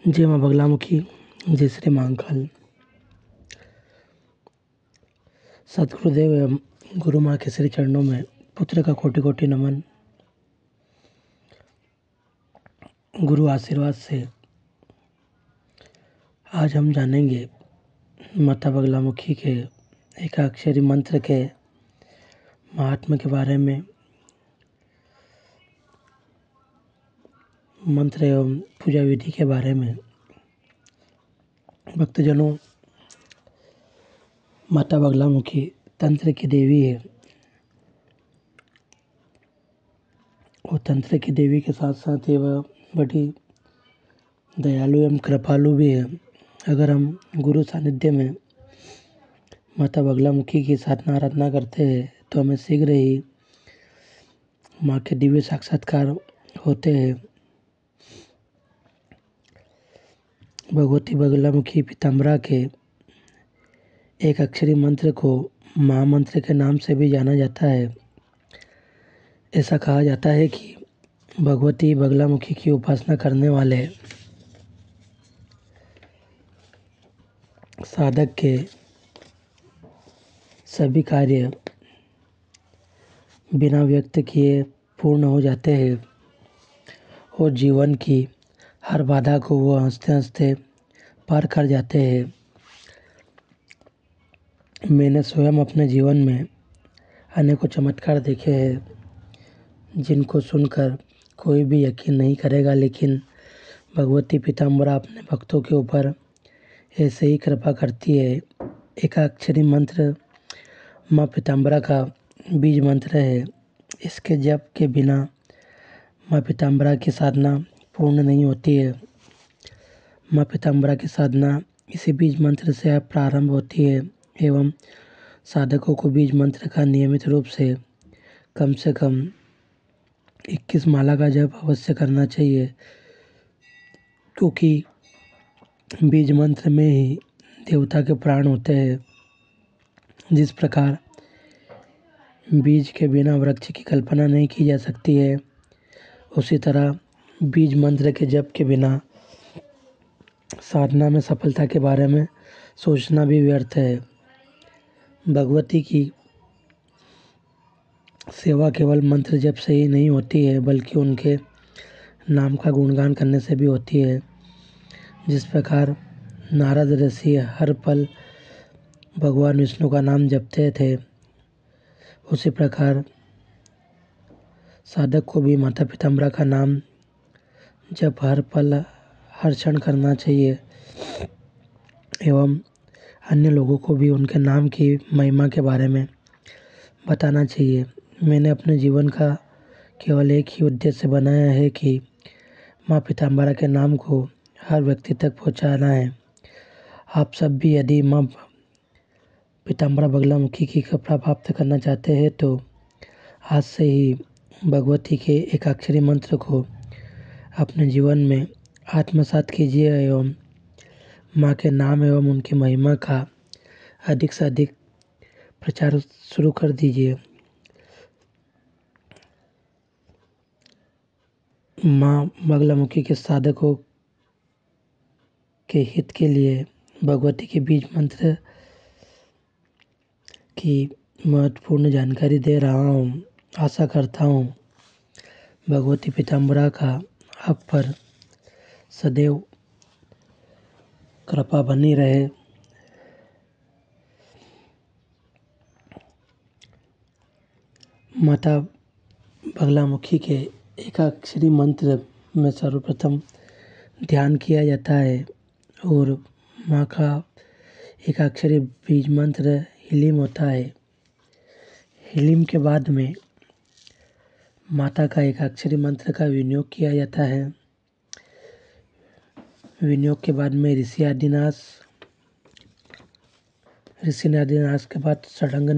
जय माँ बगलामुखी, जय श्री महाकाल। सतगुरुदेव एवं गुरु माँ के श्री चरणों में पुत्र का कोटि कोटि नमन। गुरु आशीर्वाद से आज हम जानेंगे माता बगलामुखी के एकाक्षरी मंत्र के महात्म्य के बारे में, मंत्र एवं पूजा विधि के बारे में। भक्तजनों, माता बगलामुखी तंत्र की देवी है। वो तंत्र की देवी के साथ साथ ये वह बड़ी दयालु एवं कृपालु भी है। अगर हम गुरु सानिध्य में माता बगलामुखी की साधना आराधना करते हैं तो हमें शीघ्र ही माँ के दिव्य साक्षात्कार होते हैं। भगवती बगलामुखी पीताम्बरा के एक अक्षरी मंत्र को महामंत्र के नाम से भी जाना जाता है। ऐसा कहा जाता है कि भगवती बगलामुखी की उपासना करने वाले साधक के सभी कार्य बिना व्यक्त किए पूर्ण हो जाते हैं और जीवन की हर बाधा को वो हंसते हंसते पार कर जाते हैं। मैंने स्वयं अपने जीवन में अनेकों चमत्कार देखे हैं जिनको सुनकर कोई भी यकीन नहीं करेगा, लेकिन भगवती पीताम्बरा अपने भक्तों के ऊपर ऐसे ही कृपा करती है। एकाक्षरी मंत्र माँ पीताम्बरा का बीज मंत्र है। इसके जप के बिना माँ पीताम्बरा की साधना पूर्ण नहीं होती है। माँ पीताम्बरा की साधना इसी बीज मंत्र से प्रारंभ होती है एवं साधकों को बीज मंत्र का नियमित रूप से कम 21 माला का जप अवश्य करना चाहिए, क्योंकि बीज मंत्र में ही देवता के प्राण होते हैं। जिस प्रकार बीज के बिना वृक्ष की कल्पना नहीं की जा सकती है, उसी तरह बीज मंत्र के जप के बिना साधना में सफलता के बारे में सोचना भी व्यर्थ है। भगवती की सेवा केवल मंत्र जप से ही नहीं होती है, बल्कि उनके नाम का गुणगान करने से भी होती है। जिस प्रकार नारद ऋषि हर पल भगवान विष्णु का नाम जपते थे, उसी प्रकार साधक को भी माता पीताम्बरा का नाम जप हर पल हर क्षण करना चाहिए एवं अन्य लोगों को भी उनके नाम की महिमा के बारे में बताना चाहिए। मैंने अपने जीवन का केवल एक ही उद्देश्य बनाया है कि माँ पीताम्बरा के नाम को हर व्यक्ति तक पहुँचाना है। आप सब भी यदि माँ पीताम्बरा बगलामुखी की कृपा प्राप्त करना चाहते हैं तो आज से ही भगवती के एकाक्षरी मंत्र को अपने जीवन में आत्मसात कीजिए एवं माँ के नाम एवं उनकी महिमा का अधिक से अधिक प्रचार शुरू कर दीजिए। माँ बगलामुखी के साधकों के हित के लिए भगवती के बीज मंत्र की महत्वपूर्ण जानकारी दे रहा हूँ। आशा करता हूँ भगवती पीताम्बरा का आप पर सदैव कृपा बनी रहे। माता बगलामुखी के एकाक्षरी मंत्र में सर्वप्रथम ध्यान किया जाता है और माँ का एकाक्षरी बीज मंत्र हीलिम होता है। हीलिम के बाद में माता का एकाक्षरी मंत्र का विनियोग किया जाता है। विनियोग के बाद में ऋषि आदिन्यास के बाद षडंग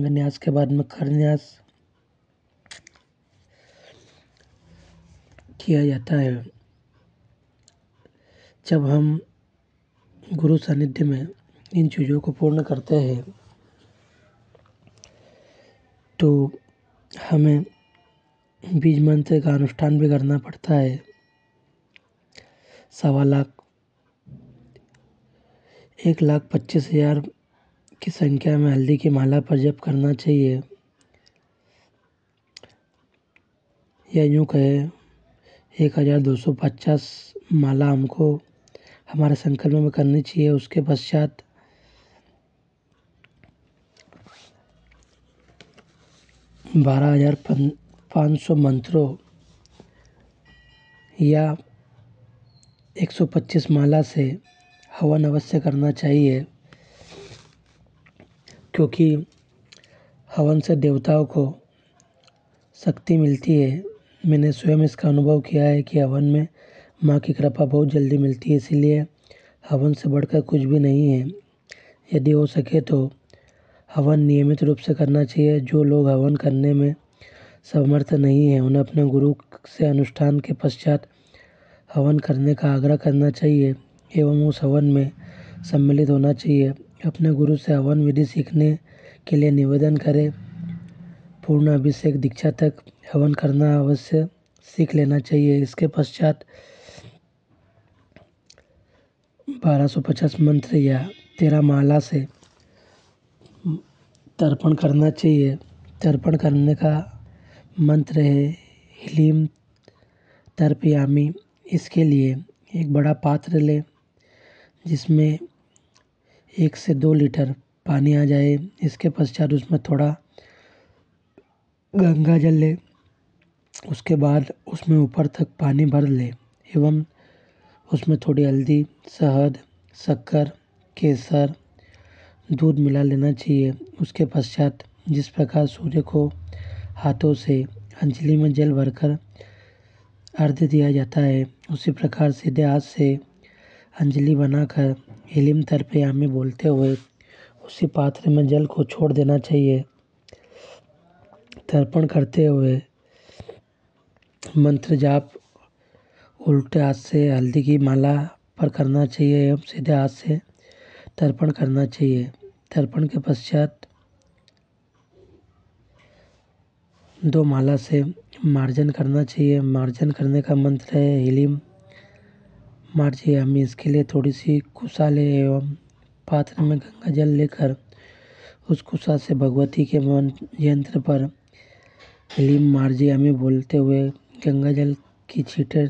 न्यास के बाद में खर न्यास किया जाता है। जब हम गुरु सानिध्य में इन चीज़ों को पूर्ण करते हैं तो हमें बीज मंत्र का अनुष्ठान भी करना पड़ता है। 1,25,000 1,25,000 की संख्या में हल्दी की माला पर जप करना चाहिए, या यूँ कहें 1,250 माला हमको हमारे संकल्प में करनी चाहिए। उसके पश्चात 12,500 मंत्रों या 125 माला से हवन अवश्य करना चाहिए, क्योंकि हवन से देवताओं को शक्ति मिलती है। मैंने स्वयं इसका अनुभव किया है कि हवन में माँ की कृपा बहुत जल्दी मिलती है, इसीलिए हवन से बढ़कर कुछ भी नहीं है। यदि हो सके तो हवन नियमित रूप से करना चाहिए। जो लोग हवन करने में समर्थ नहीं है, उन्हें अपने गुरु से अनुष्ठान के पश्चात हवन करने का आग्रह करना चाहिए एवं उस हवन में सम्मिलित होना चाहिए। अपने गुरु से हवन विधि सीखने के लिए निवेदन करें। पूर्ण अभिषेक दीक्षा तक हवन करना अवश्य सीख लेना चाहिए। इसके पश्चात 1250 मंत्र या 13 माला से तर्पण करना चाहिए। तर्पण करने का मंत्र है ह्लीं तर्पयामि। इसके लिए एक बड़ा पात्र लें जिसमें 1 से 2 लीटर पानी आ जाए। इसके पश्चात उसमें थोड़ा गंगा जल लें। उसके बाद उसमें ऊपर तक पानी भर लें एवं उसमें थोड़ी हल्दी, शहद, शक्कर, केसर, दूध मिला लेना चाहिए। उसके पश्चात जिस प्रकार सूर्य को हाथों से अंजलि में जल भरकर अर्घ्य दिया जाता है, उसी प्रकार सीधे हाथ से अंजलि बनाकर ह्लीं तर्पयामि बोलते हुए उसी पात्र में जल को छोड़ देना चाहिए। तर्पण करते हुए मंत्र जाप उल्टे हाथ से हल्दी की माला पर करना चाहिए एवं सीधे हाथ से तर्पण करना चाहिए। तर्पण के पश्चात 2 माला से मार्जन करना चाहिए। मार्जन करने का मंत्र है ह्लीं मार्जयामि। इसके लिए थोड़ी सी कुशा लें एवं पात्र में गंगा जल लेकर उस कुशा से भगवती के यंत्र पर ह्लीं मार्जयामि बोलते हुए गंगा जल की छींटे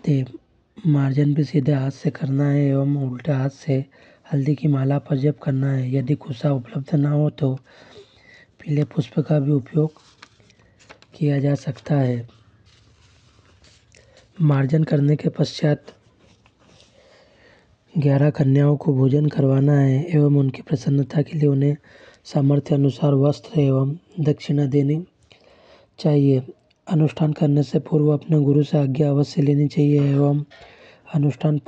दे। मार्जन भी सीधे हाथ से करना है एवं उल्टे हाथ से हल्दी की माला पर जप करना है। यदि कुशा उपलब्ध ना हो तो पीले पुष्प का भी उपयोग किया जा सकता है। मार्जन करने के पश्चात 11 कन्याओं को भोजन करवाना है एवं उनकी प्रसन्नता के लिए उन्हें सामर्थ्य अनुसार वस्त्र एवं दक्षिणा देनी चाहिए। अनुष्ठान करने से पूर्व अपने गुरु से आज्ञा अवश्य लेनी चाहिए एवं अनुष्ठान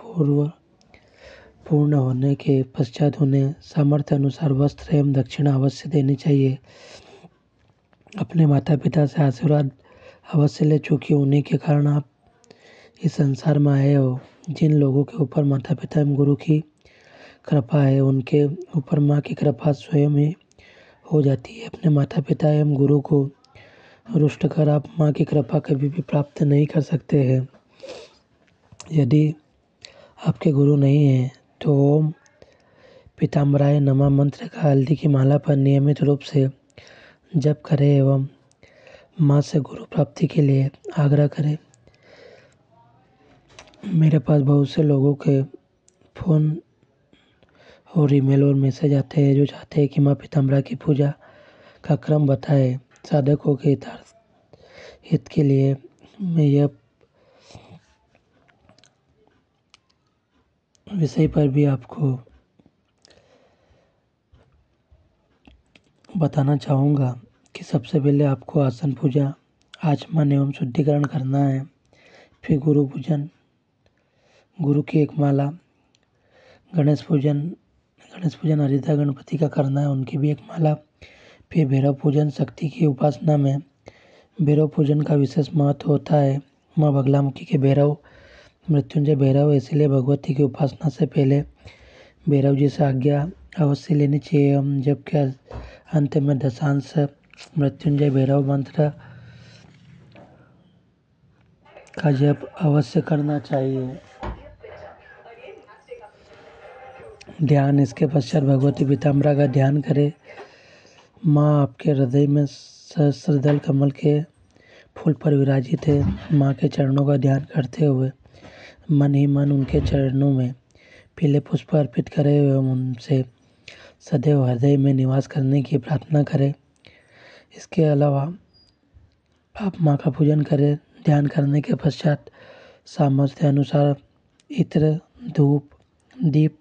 पूर्ण होने के पश्चात उन्हें सामर्थ्य अनुसार वस्त्र एवं दक्षिणा अवश्य देनी चाहिए। अपने माता पिता से आशीर्वाद अवश्य ले, चूँकि उन्हीं के कारण आप इस संसार में आए हो। जिन लोगों के ऊपर माता पिता एवं गुरु की कृपा है, उनके ऊपर माँ की कृपा स्वयं ही हो जाती है। अपने माता पिता एवं गुरु को रुष्ट कर आप माँ की कृपा कभी भी प्राप्त नहीं कर सकते हैं। यदि आपके गुरु नहीं हैं तो ओम पीताम्बराय नमः मंत्र का हल्दी की माला पर नियमित रूप से जप करें एवं माँ से गुरु प्राप्ति के लिए आग्रह करें। मेरे पास बहुत से लोगों के फ़ोन और ईमेल और मैसेज आते हैं जो चाहते हैं कि माँ पीताम्बरा की पूजा का क्रम बताएं। साधकों के हित के लिए मैं यह विषय पर भी आपको बताना चाहूँगा कि सबसे पहले आपको आसन पूजा, आचमन एवं शुद्धिकरण करना है। फिर गुरु पूजन, गुरु की एक माला, गणेश पूजन हरिद्रा गणपति का करना है, उनकी भी एक माला। फिर भैरव पूजन, शक्ति की उपासना में भैरव पूजन का विशेष महत्व होता है। माँ बगलामुखी के भैरव मृत्युंजय भैरव, इसलिए भगवती की उपासना से पहले भैरव जी से आज्ञा अवश्य लेनी चाहिए। हम जब के अंत में दशांश मृत्युंजय भैरव मंत्र का जप अवश्य करना चाहिए। ध्यान, इसके पश्चात भगवती पीताम्बरा का ध्यान करें। माँ आपके हृदय में सहस्त्रदल कमल के फूल पर विराजित है। माँ के चरणों का ध्यान करते हुए मन ही मन उनके चरणों में पीले पुष्प अर्पित करें एवं उनसे सदैव हृदय में निवास करने की प्रार्थना करें। इसके अलावा आप माँ का पूजन करें। ध्यान करने के पश्चात सामर्थ्य अनुसार इत्र, धूप, दीप,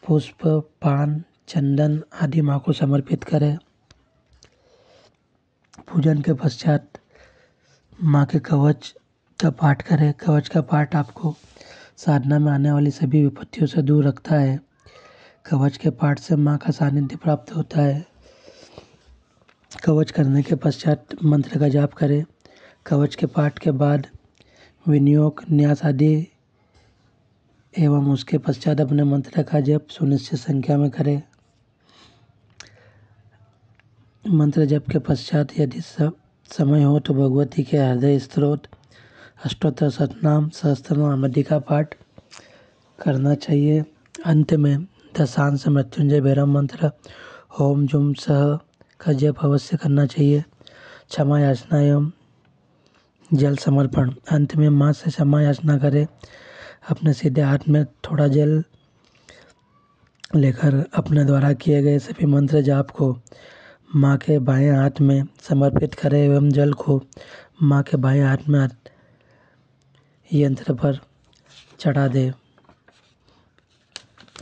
पुष्प, पान, चंदन आदि माँ को समर्पित करें। पूजन के पश्चात माँ के कवच का पाठ करें। कवच का पाठ आपको साधना में आने वाली सभी विपत्तियों से दूर रखता है। कवच के पाठ से माँ का सानिध्य प्राप्त होता है। कवच करने के पश्चात मंत्र का जाप करें। कवच के पाठ के बाद विनियोग, न्यास आदि एवं उसके पश्चात अपने मंत्र का जप सुनिश्चित संख्या में करें। मंत्र जप के पश्चात यदि समय हो तो भगवती के हृदय स्तोत्र, अष्टोत्तर शतनाम, सहस्त्रनाम आदि का पाठ करना चाहिए। अंत में दशांश मृत्युंजय भैरव मंत्र ओम जुम सह का जप अवश्य करना चाहिए। क्षमा याचना एवं जल समर्पण, अंत में माँ से क्षमा याचना करें। अपने सीधे हाथ में थोड़ा जल लेकर अपने द्वारा किए गए सभी मंत्र जाप को माँ के बाएं हाथ में समर्पित करें एवं जल को माँ के बाएं हाथ में यंत्र पर चढ़ा दें।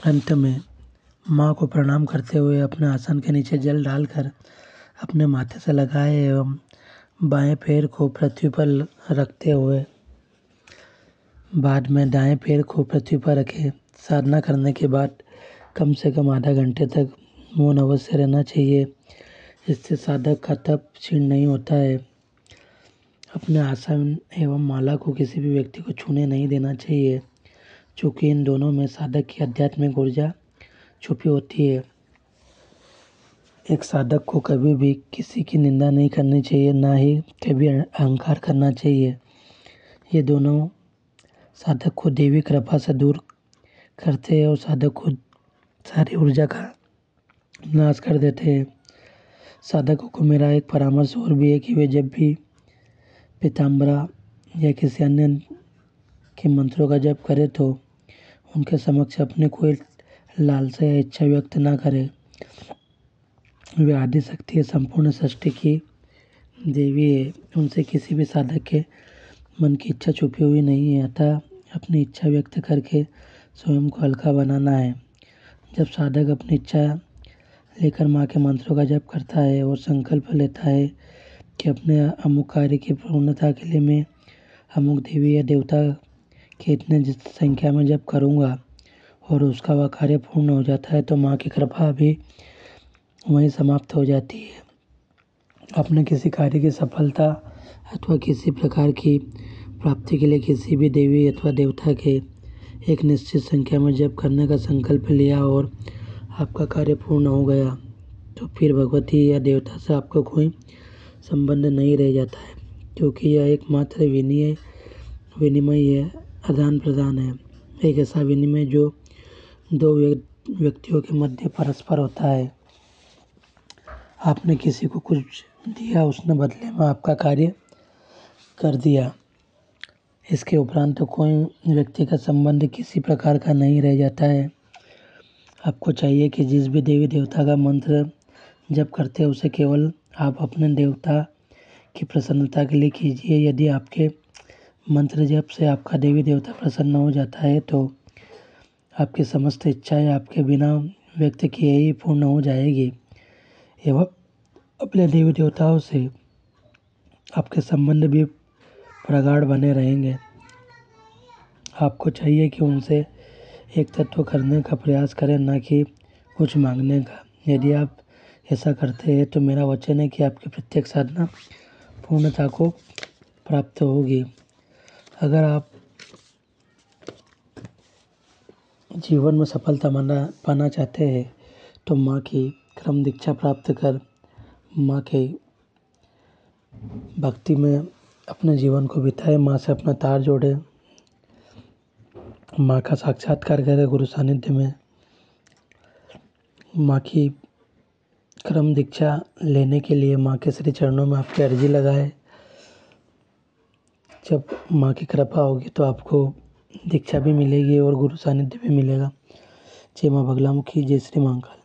अंत में माँ को प्रणाम करते हुए अपने आसन के नीचे जल डालकर अपने माथे से लगाए एवं बाएं पैर को पृथ्वी पर रखते हुए बाद में दाएं पैर को पृथ्वी पर रखें। साधना करने के बाद कम से कम आधा घंटे तक मौन अवश्य रहना चाहिए। इससे साधक का तप क्षीण नहीं होता है। अपने आसन एवं माला को किसी भी व्यक्ति को छूने नहीं देना चाहिए, क्योंकि इन दोनों में साधक की आध्यात्मिक ऊर्जा छुपी होती है। एक साधक को कभी भी किसी की निंदा नहीं करनी चाहिए, ना ही कभी अहंकार करना चाहिए। ये दोनों साधक को देवी कृपा से दूर करते हैं और साधक को सारी ऊर्जा का नाश कर देते हैं। साधकों को मेरा एक परामर्श और भी है कि वे जब भी पीताम्बरा या किसी अन्य के मंत्रों का जप करें तो उनके समक्ष अपने कोई लालसा या इच्छा व्यक्त ना करें। वे आदि शक्ति है, संपूर्ण सृष्टि की देवी है। उनसे किसी भी साधक के मन की इच्छा छुपी हुई नहीं है, अतः अपनी इच्छा व्यक्त करके स्वयं को हल्का बनाना है। जब साधक अपनी इच्छा लेकर माँ के मंत्रों का जप करता है और संकल्प लेता है कि अपने अमुक कार्य की पूर्णता के लिए मैं अमुक देवी या देवता के इतने संख्या में जप करूँगा और उसका वह कार्य पूर्ण हो जाता है, तो माँ की कृपा भी वहीं समाप्त हो जाती है। अपने किसी कार्य की सफलता अथवा किसी प्रकार की प्राप्ति के लिए किसी भी देवी अथवा देवता के एक निश्चित संख्या में जप करने का संकल्प लिया और आपका कार्य पूर्ण हो गया, तो फिर भगवती या देवता से आपका कोई संबंध नहीं रह जाता है, क्योंकि यह एकमात्र विनिमय है, आदान प्रदान है। एक ऐसा विनिमय जो दो व्यक्तियों के मध्य परस्पर होता है। आपने किसी को कुछ दिया, उसने बदले में आपका कार्य कर दिया। इसके उपरांत तो कोई व्यक्ति का संबंध किसी प्रकार का नहीं रह जाता है। आपको चाहिए कि जिस भी देवी देवता का मंत्र जप करते हैं उसे केवल आप अपने देवता की प्रसन्नता के लिए कीजिए। यदि आपके मंत्र जप से आपका देवी देवता प्रसन्न हो जाता है तो आपकी समस्त इच्छाएं आपके बिना व्यक्त किए ही पूर्ण हो जाएगी एवं अपने देवी देवताओं से आपके संबंध भी प्रगाढ़ बने रहेंगे। आपको चाहिए कि उनसे एक तत्व करने का प्रयास करें, ना कि कुछ मांगने का। यदि आप ऐसा करते हैं तो मेरा वचन है कि आपकी प्रत्येक साधना पूर्णता को प्राप्त होगी। अगर आप जीवन में सफलता पाना चाहते हैं तो माँ की क्रम दीक्षा प्राप्त कर माँ के भक्ति में अपने जीवन को बिताए, माँ से अपना तार जोड़े, माँ का साक्षात्कार करे गुरु सानिध्य में, माँ की क्रम दीक्षा लेने के लिए माँ के श्री चरणों में आपकी अर्जी लगाए। जब माँ की कृपा होगी तो आपको दीक्षा भी मिलेगी और गुरु सानिध्य भी मिलेगा। जय माँ बगलामुखी, जय श्री महाकाल।